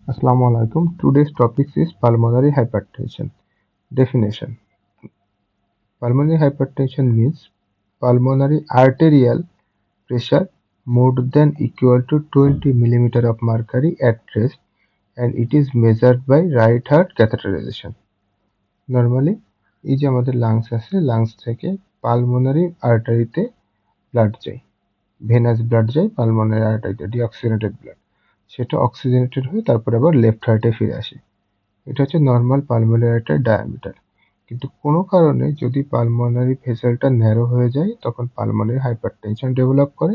Assalamu alaikum. Today's topic is pulmonary hypertension. Definition: pulmonary hypertension means pulmonary arterial pressure more than equal to 20 mm of mercury at rest, and it is measured by right heart catheterization. Normally, এই যে আমাদের lungs আছে, lungs থেকে pulmonary আর্টারিতে blood যায়, venous blood যায় pulmonary আর্টারিতে, deoxygenated blood. সেটা oxygenated হয়ে তারপরে আবার লেফট হার্টে ফিরে আসে। এটা হচ্ছে নর্মাল পালমোনারি আর্টারির ডায়ামিটার। কিন্তু কোনো কারণে যদি পালমোনারি ভেসেলটা ন্যারো হয়ে যায় তখন পালমোনারি হাইপারটেনশন ডেভেলপ করে,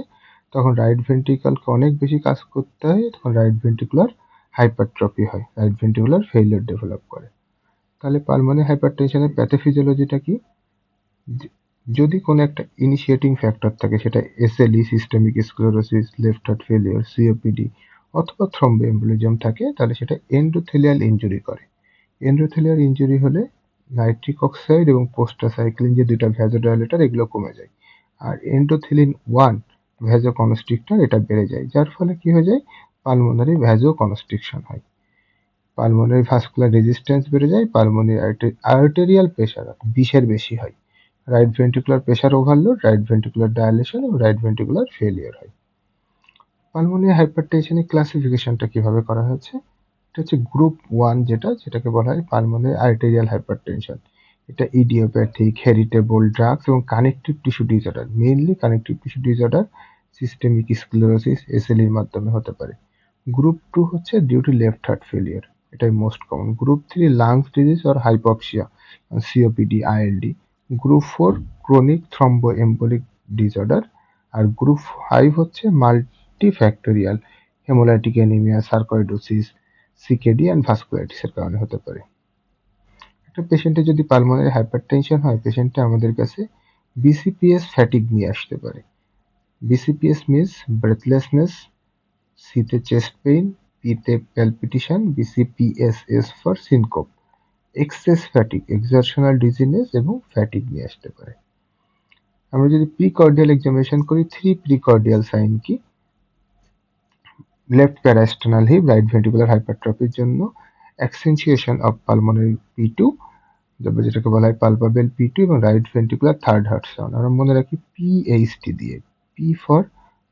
তখন রাইট ভেন্ট্রিকলকে অনেক বেশি কাজ করতে হয়, তখন রাইট ভেন্ট্রিকুলার হাইপারট্রফি হয়, রাইট ভেন্ট্রিকুলার ফেইলিওর ডেভেলপ করে। তাহলে পালমোনারি হাইপারটেনশনের প্যাথোফিজিওলজিটা কি? যদি কোনো একটা ইনিশিয়েটিং ফ্যাক্টর থাকে, সেটা SLE, systemic sclerosis, left heart failure, COPD অথবা থ্রম্বোএমবোলিজম থাকে, তাহলে সেটা এন্ডোথেলিয়াল ইনজুরি করে। এন্ডোথেলিয়াল ইনজুরি হলে নাইট্রিক অক্সাইড এবং প্রোস্টাসাইক্লিন যে দুইটা ভ্যাসোডাইলেটর এগুলো কমে যায়, আর এন্ডোথেলিন 1 ভ্যাসোকনস্ট্রিক্টর এটা বেড়ে যায়, যার ফলে কি হয়ে যায়? পালমোনারি ভ্যাসোকনস্ট্রিকশন হয়, পালমোনারি ভাস্কুলার রেজিস্ট্যান্স বেড়ে যায়, পালমোনারি আর্টেরিয়াল প্রেশার বিষের বেশি হয়, right ventricular pressure overload, right ventricular dilation এবং রাইট ভেন্ট্রিকুলার ফেলিওর হয়। পালমোনারি হাইপারটেনশনের ক্লাসিফিকেশনটা কিভাবে করা হয়েছে? এটা হচ্ছে গ্রুপ 1, যেটাকে বলা হয় পালমোনারি আর্টেরিয়াল হাইপারটেনশন। এটা ইডিওপ্যাথিক, হেরিটেবল, ড্রাগস এবং connective tissue disorder, mainly connective tissue disorder, systemic sclerosis, এসএলইর মাধ্যমে হতে পারে। গ্রুপ 2 হচ্ছে due to left heart failure, এটাই most common. Group 3 lungs disease or hypoxia, COPD, ILD. Group 4 chronic thromboembolic disorder. আর group 5 হচ্ছে multifactorial, haemolytic anaemia, sarcoidosis, CKD and ভাস্কুলাইটিসের কারণে হতে পারে। একটা পেশেন্টের যদি পালমোনারি হাইপারটেনশন হয়, পেশেন্টটা আমাদের কাছে বিসিপিএস ফ্যাটিগ নিয়ে আসতে পারে। বিসিপিএস মিনস ব্রেথলেসনেস, সিতে চেস্ট পেইন, পিতে palpitation, BCPSS for syncope, excess fatigue, exertional dizziness এবং ফ্যাটিগ নিয়ে আসতে পারে। আমরা যদি প্রিকর্ডিয়াল এক্সামিনেশন করি, 3 প্রিকর্ডিয়াল সাইন কি? Left parasternal heave, right ventricular হাইপারট্রফির জন্য অ্যাক্সেন্সুয়েশন অফ পালমোনারি P2, যেটাকে বলা হয় পালপাবেল P2, এবং right ventricular third heart sound. আমরা মনে রাখি পিএইচটি দিয়ে, P for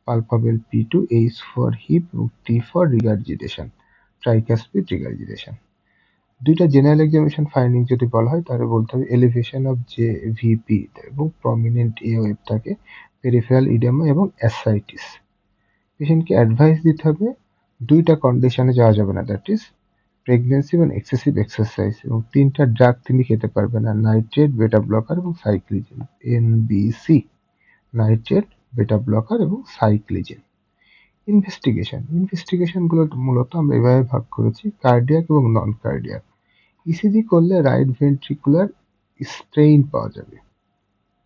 palpable P2, H for heave এবং T for regurgitation, tricuspid regurgitation. দুইটা জেনারেল এক্সামিনেশন ফাইন্ডিং যদি বলা হয়, তাহলে বলতে হবে এলিভেশন অফ জে ভিপি এবং প্রমিনেন্ট এ ওয়েভ থাকে, পেরিফেরাল ইডেমা এবং অ্যাসাইটিস। পেশেন্টকে অ্যাডভাইস দিতে হবে দুইটা কন্ডিশনে যাওয়া যাবে না, দ্যাট ইজ প্রেগনেন্সি এবং এক্সেসিভ এক্সারসাইজ, এবং তিনটা ড্রাগ তিনি খেতে পারবেন না, নাইট্রেট, বেটা ব্লকার এবং সাইক্লিজেন, এনবিসি, নাইট্রেট, বেটা ব্লকার এবং সাইক্লিজেন। ইনভেস্টিগেশনগুলো মূলত আমরা এভাবে ভাগ করেছি: কার্ডিয়াক এবং নন কার্ডিয়াক। ইসিজি করলে রাইট ভেন্ট্রিকুলার স্ট্রেইন পাওয়া যাবে।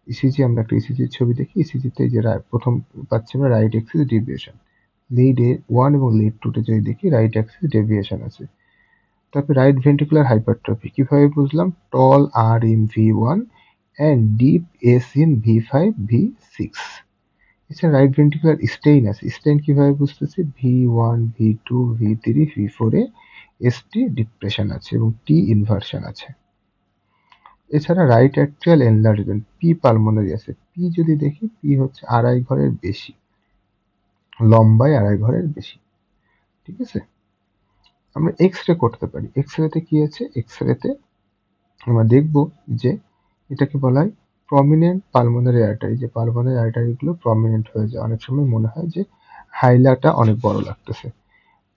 ইসিজি, আমরা একটা ইসিজির ছবি দেখি, ইসিজিতে যে প্রথম পাচ্ছি আমরা right Axis deviation, lead A1 এবং লিড 2 যদি দেখি রাইট অ্যাক্সিস ডেভিয়েশন আছে। তারপরে রাইট ভেন্ট্রিকুলার হাইপারট্রফি কিভাবে বুঝলাম? Tall R in V1 and deep S in V5, V6। এছাড়া রাইট ভেন্ট্রিকুলার স্টেইন আছে, স্টেইন কিভাবে বুঝতেছি? V1, V2, V3, V4 এ এসটি ডিপ্রেশন আছে এবং টি ইনভার্সন আছে। এছাড়া right atrial enlargement, P pulmonary আছে। পি যদি দেখি, পি হচ্ছে আড়াই ঘরের বেশি, লম্বায় আড়াই ঘরের বেশি। ঠিক আছে? আমরা এক্স রে করতে পারি। এক্স রেতে কি আছে? এক্স রেতে আমরা দেখব যে এটাকে বলা হয় প্রমিনেন্ট পালমোনারি আর্টারি, যে পালমোনারি আর্টারিগুলো প্রমিনেন্ট হয়ে যায়, অনেক সময় মনে হয় যে হাইলাটা অনেক বড় লাগতেছে।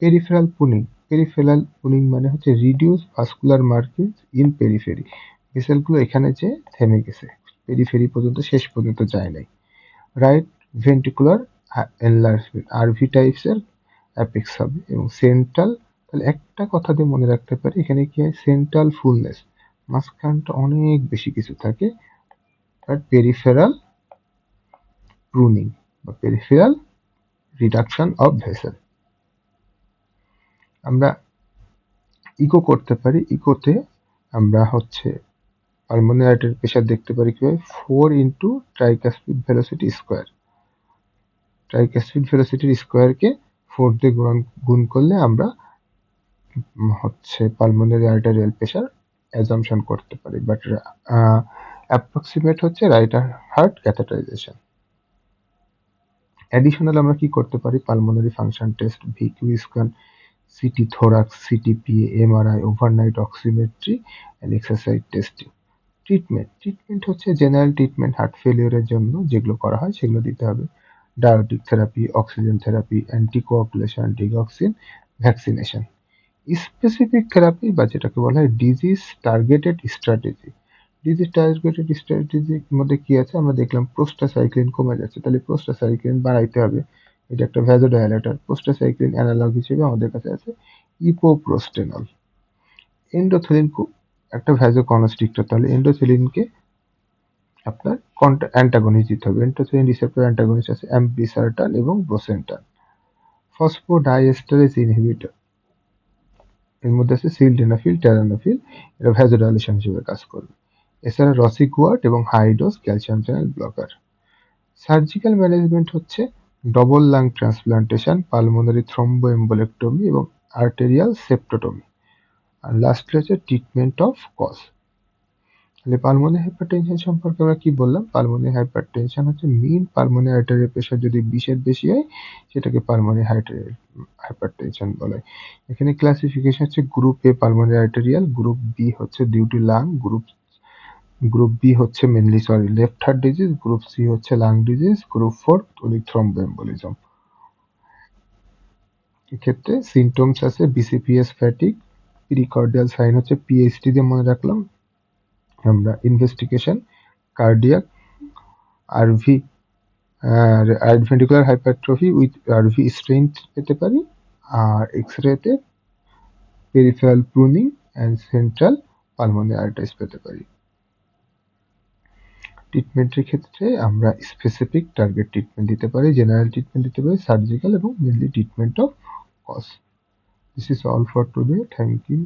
পেরিফেরাল পুনিং, পেরিফেরাল পুনিং মানে হচ্ছে reduce vascular markings in periphery, ভেসেলগুলো এখানে যে থেমে গেছে, পেরিফেরি পর্যন্ত, শেষ পর্যন্ত যায় নাই। রাইট ভেন্ট্রিকুলার এনলার্জমেন্ট, আরভি টাইপসের অ্যাপেক্স হবে এবং সেন্ট্রাল। তাহলে একটা কথা দিয়ে মনে রাখতে পারি, এখানে কি হয়? সেন্ট্রাল ফুলনেস, মাঝখানটা অনেক বেশি কিছু থাকে, আর পেরিফেরাল প্রুনিং বা পেরিফেরাল রিডাকশন অফ ভেসেল। আমরা ইকো করতে পারি। ইকোতে আমরা হচ্ছে পালমোনারি আর্টারির প্রেশার দেখতে পারি কিভাবে? 4 into tricuspid velocity square, tricuspid ভেলোসিটির স্কোয়ারকে 4 দিয়ে গুণ করলে আমরা হচ্ছে পালমোনারি আর্টারিয়াল প্রেশার অ্যাজাম্পশন করতে পারি, বাট অ্যাপ্রক্সিমেট হচ্ছে রাইট হার্ট ক্যাথেটারাইজেশন। অ্যাডিশনাল আমরা কি করতে পারি? Pulmonary function test, VQ scan, CT thorax, CTPA, MRI, overnight oximetry and exercise testing. Treatment হচ্ছে জেনারেল ট্রিটমেন্ট হার্ট ফেলিওরের জন্য যেগুলো করা হয় সেগুলো দিতে হবে। Diuretic therapy, oxygen therapy, anticoagulation, digoxin, vaccination. Specific therapy বা যেটাকে বলা হয় disease targeted strategy. Disease targeted স্ট্র্যাটেজির মধ্যে কি আছে? আমরা দেখলাম প্রোস্টাসাইক্লিন কমে যাচ্ছে, তাহলে প্রোস্টাসাইক্লিন বাড়াইতে হবে। এটা একটা ভ্যাসোডাইলেটর। প্রোস্টাসাইক্লিন অ্যানালগ হিসেবে আমাদের কাছে আছে ইপোপ্রোস্টেনল। এন্ডোথেলিন একটা ভ্যাসোকনস্ট্রিক্টর, তাহলে এন্ডোথেলিনকে আপনার অ্যান্টাগনিস্ট দিতে হবে। এন্ডোথেলিন রিসেপ্টর অ্যান্টাগনিস্ট আছে অ্যাম্পিসার্টান এবং ব্রোসেন্টান। ফসফোডাইএস্টারেজ ইনহিবিটর, এর মধ্যে আছে সিলডেনাফিল, টেরানোফিল, এরা ভ্যাসোডাইলেশন হিসেবে কাজ করবে। এছাড়া রসিকুয়াট এবং high dose calcium channel blocker. Surgical management হচ্ছে double lung transplantation, pulmonary thromboembolectomy এবং আর্টেরিয়াল সেপ্টোটমি। আর লাস্টলি হচ্ছে ট্রিটমেন্ট অফ কজ। তাহলে পালমোনারি হাইপারটেনশন সম্পর্কে আমরা কি বললাম? পালমোনারি হাইপারটেনশন হচ্ছে মিন পালমোনারি আর্টারিয়াল প্রেশার যদি 20-এর বেশি হয় সেটাকে পালমোনারি হাইপারটেনশন বলে। এখানে ক্লাসিফিকেশন হচ্ছে group A pulmonary arterial, group B হচ্ছে due to lung, group B হচ্ছে mainly left heart disease, group C হচ্ছে লাং ডিজিজ, গ্রুপ 4 থ্রম্বোএম্বোলিজম। এক্ষেত্রে সিমটমস আছে বিসিপিএস, ফ্যাটিক, পিরিকার্ডিয়াল সাইন হচ্ছে পিএইচডি দিয়ে মনে রাখলাম আমরা। Investigation cardiac, RV, right ventricular hypertrophy with RV strength পেতে পারি। আর এক্সরেতে peripheral pruning and central pulmonary arteries পেতে পারি। ট্রিটমেন্টের ক্ষেত্রে আমরা স্পেসিফিক টার্গেট ট্রিটমেন্ট দিতে পারি, জেনারেল ট্রিটমেন্ট দিতে পারি, সার্জিক্যাল এবং mainly treatment of cause. This is all for today. Thank you.